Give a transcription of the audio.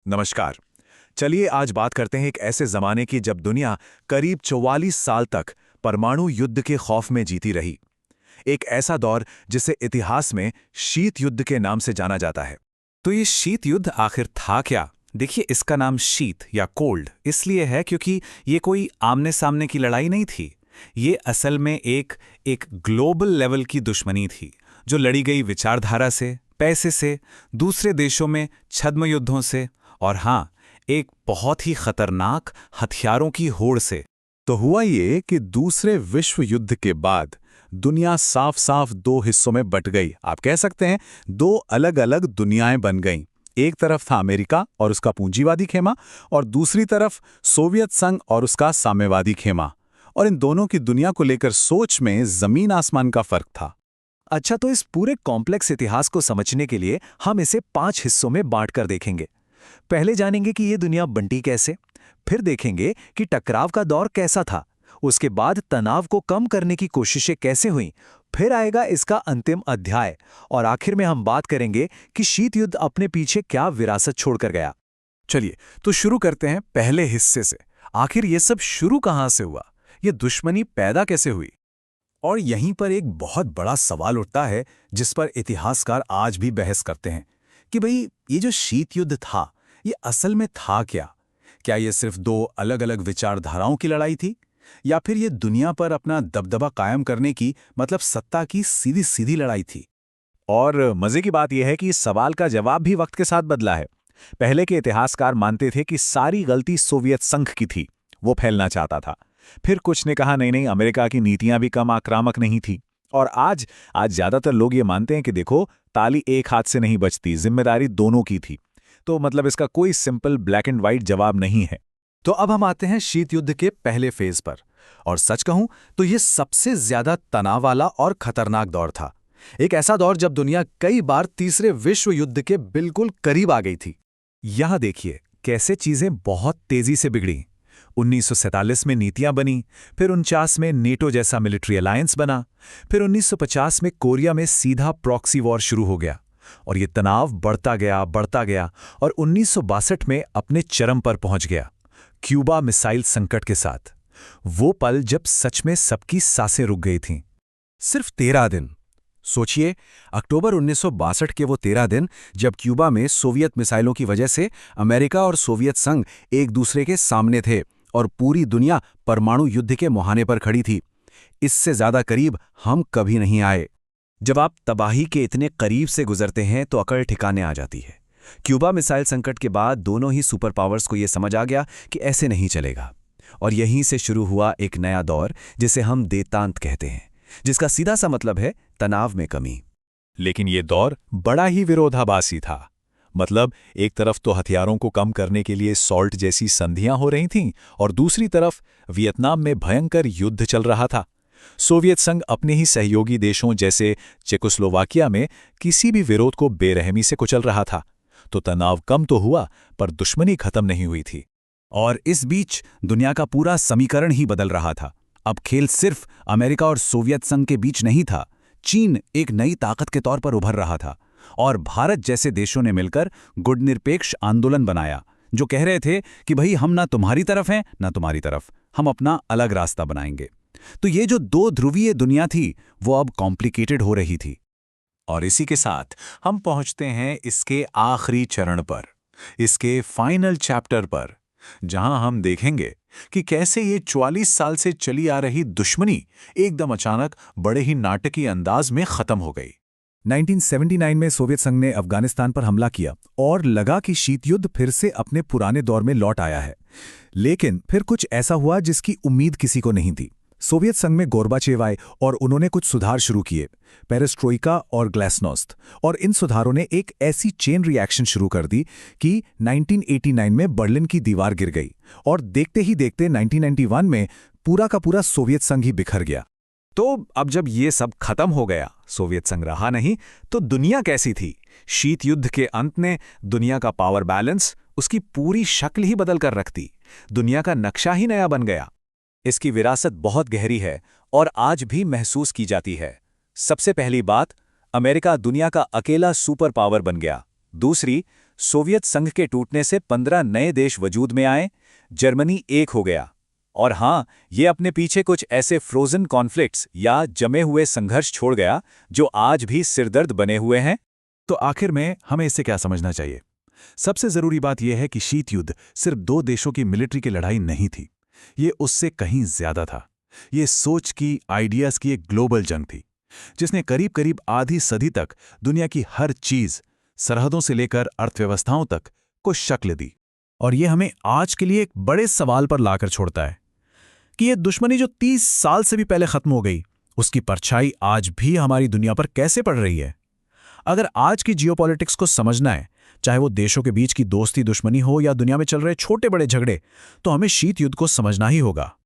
नमस्कार। चलिए आज बात करते हैं एक ऐसे जमाने की जब दुनिया करीब 44 साल तक परमाणु युद्ध के खौफ में जीती रही। एक ऐसा दौर जिसे इतिहास में शीत युद्ध के नाम से जाना जाता है। तो ये शीत युद्ध आखिर था क्या? देखिए, इसका नाम शीत या कोल्ड इसलिए है क्योंकि ये कोई आमने सामने की लड़ाई नहीं थी। ये असल में एक ग्लोबल लेवल की दुश्मनी थी, जो लड़ी गई विचारधारा से, पैसे से, दूसरे देशों में छद्म युद्धों से और हाँ, एक बहुत ही खतरनाक हथियारों की होड़ से। तो हुआ ये कि दूसरे विश्व युद्ध के बाद दुनिया साफ साफ दो हिस्सों में बट गई। आप कह सकते हैं दो अलग अलग दुनियाएं बन गईं। एक तरफ था अमेरिका और उसका पूंजीवादी खेमा, और दूसरी तरफ सोवियत संघ और उसका साम्यवादी खेमा। और इन दोनों की दुनिया को लेकर सोच में जमीन आसमान का फर्क था। अच्छा, तो इस पूरे कॉम्प्लेक्स इतिहास को समझने के लिए हम इसे 5 हिस्सों में बांटकर देखेंगे। पहले जानेंगे कि ये दुनिया बंटी कैसे, फिर देखेंगे कि टकराव का दौर कैसा था, उसके बाद तनाव को कम करने की कोशिशें कैसे हुईं, फिर आएगा इसका अंतिम अध्याय, और आखिर में हम बात करेंगे कि शीत युद्ध अपने पीछे क्या विरासत छोड़कर गया। चलिए तो शुरू करते हैं पहले हिस्से से। आखिर ये सब शुरू कहाँ से हुआ, ये दुश्मनी पैदा कैसे हुई? और यहीं पर एक बहुत बड़ा सवाल उठता है जिस पर इतिहासकार आज भी बहस करते हैं कि भाई ये जो शीत युद्ध था, ये असल में था क्या? क्या ये सिर्फ दो अलग अलग विचारधाराओं की लड़ाई थी, या फिर ये दुनिया पर अपना दबदबा कायम करने की, मतलब सत्ता की सीधी सीधी लड़ाई थी? और मजे की बात यह है कि इस सवाल का जवाब भी वक्त के साथ बदला है। पहले के इतिहासकार मानते थे कि सारी गलती सोवियत संघ की थी, वो फैलना चाहता था। फिर कुछ ने कहा नहीं नहीं, अमेरिका की नीतियां भी कम आक्रामक नहीं थी। और आज ज्यादातर लोग ये मानते हैं कि देखो, ताली एक हाथ से नहीं बजती, जिम्मेदारी दोनों की थी। तो मतलब इसका कोई सिंपल ब्लैक एंड व्हाइट जवाब नहीं है। तो अब हम आते हैं शीत युद्ध के पहले फेज पर, और सच कहूं तो ये सबसे ज्यादा तनाव वाला और खतरनाक दौर था। एक ऐसा दौर जब दुनिया कई बार तीसरे विश्व युद्ध के बिल्कुल करीब आ गई थी। यहां देखिए कैसे चीजें बहुत तेजी से बिगड़ी। 1947 में नीतियां बनी, फिर 49 में नेटो जैसा मिलिट्री अलायंस बना, फिर 1950 में कोरिया में सीधा प्रॉक्सी वॉर शुरू हो गया, और ये तनाव बढ़ता गया और 1962 में अपने चरम पर पहुंच गया, क्यूबा मिसाइल संकट के साथ। वो पल जब सच में सबकी सांसें रुक गई थीं। सिर्फ 13 दिन सोचिए, अक्टूबर 1962 के वो 13 दिन जब क्यूबा में सोवियत मिसाइलों की वजह से अमेरिका और सोवियत संघ एक दूसरे के सामने थे और पूरी दुनिया परमाणु युद्ध के मुहाने पर खड़ी थी। इससे ज्यादा करीब हम कभी नहीं आए। जब आप तबाही के इतने करीब से गुजरते हैं तो अकड़ ठिकाने आ जाती है। क्यूबा मिसाइल संकट के बाद दोनों ही सुपर पावर्स को यह समझ आ गया कि ऐसे नहीं चलेगा, और यहीं से शुरू हुआ एक नया दौर जिसे हम देतांत कहते हैं, जिसका सीधा सा मतलब है तनाव में कमी। लेकिन ये दौर बड़ा ही विरोधाभासी था। मतलब एक तरफ तो हथियारों को कम करने के लिए सॉल्ट जैसी संधियां हो रही थीं, और दूसरी तरफ वियतनाम में भयंकर युद्ध चल रहा था। सोवियत संघ अपने ही सहयोगी देशों जैसे चेकोस्लोवाकिया में किसी भी विरोध को बेरहमी से कुचल रहा था। तो तनाव कम तो हुआ, पर दुश्मनी खत्म नहीं हुई थी। और इस बीच दुनिया का पूरा समीकरण ही बदल रहा था। अब खेल सिर्फ अमेरिका और सोवियत संघ के बीच नहीं था। चीन एक नई ताकत के तौर पर उभर रहा था, और भारत जैसे देशों ने मिलकर गुटनिरपेक्ष आंदोलन बनाया, जो कह रहे थे कि भाई हम ना तुम्हारी तरफ हैं ना तुम्हारी तरफ, हम अपना अलग रास्ता बनाएंगे। तो ये जो दो ध्रुवीय दुनिया थी वो अब कॉम्प्लिकेटेड हो रही थी। और इसी के साथ हम पहुंचते हैं इसके आखिरी चरण पर, इसके फाइनल चैप्टर पर, जहां हम देखेंगे कि कैसे ये 44 साल से चली आ रही दुश्मनी एकदम अचानक बड़े ही नाटकीय अंदाज में खत्म हो गई। 1979 में सोवियत संघ ने अफगानिस्तान पर हमला किया और लगा कि शीत युद्ध फिर से अपने पुराने दौर में लौट आया है। लेकिन फिर कुछ ऐसा हुआ जिसकी उम्मीद किसी को नहीं थी। सोवियत संघ में गोर्बाचेव आए और उन्होंने कुछ सुधार शुरू किए, पेरेस्ट्रोइका और ग्लासनोस्त, और इन सुधारों ने एक ऐसी चेन रिएक्शन शुरू कर दी कि 1989 में बर्लिन की दीवार गिर गई, और देखते ही देखते 1991 में पूरा का पूरा सोवियत संघ ही बिखर गया। तो अब जब ये सब खत्म हो गया, सोवियत संघ रहा नहीं, तो दुनिया कैसी थी? शीत युद्ध के अंत ने दुनिया का पावर बैलेंस, उसकी पूरी शक्ल ही बदल कर रख दी। दुनिया का नक्शा ही नया बन गया। इसकी विरासत बहुत गहरी है और आज भी महसूस की जाती है। सबसे पहली बात, अमेरिका दुनिया का अकेला सुपर पावर बन गया। दूसरी, सोवियत संघ के टूटने से 15 नए देश वजूद में आए, जर्मनी एक हो गया। और हाँ, ये अपने पीछे कुछ ऐसे फ्रोजन कॉन्फ्लिक्ट्स या जमे हुए संघर्ष छोड़ गया जो आज भी सिरदर्द बने हुए हैं। तो आखिर में हमें इससे क्या समझना चाहिए? सबसे जरूरी बात यह है कि शीत युद्ध सिर्फ दो देशों की मिलिट्री की लड़ाई नहीं थी। ये उससे कहीं ज्यादा था। ये सोच की, आइडियाज की एक ग्लोबल जंग थी, जिसने करीब करीब आधी सदी तक दुनिया की हर चीज, सरहदों से लेकर अर्थव्यवस्थाओं तक, को शक्ल दी। और ये हमें आज के लिए एक बड़े सवाल पर लाकर छोड़ता है कि ये दुश्मनी जो 30 साल से भी पहले खत्म हो गई, उसकी परछाई आज भी हमारी दुनिया पर कैसे पड़ रही है। अगर आज की जियोपॉलिटिक्स को समझना है, चाहे वो देशों के बीच की दोस्ती दुश्मनी हो या दुनिया में चल रहे छोटे बड़े झगड़े, तो हमें शीत युद्ध को समझना ही होगा।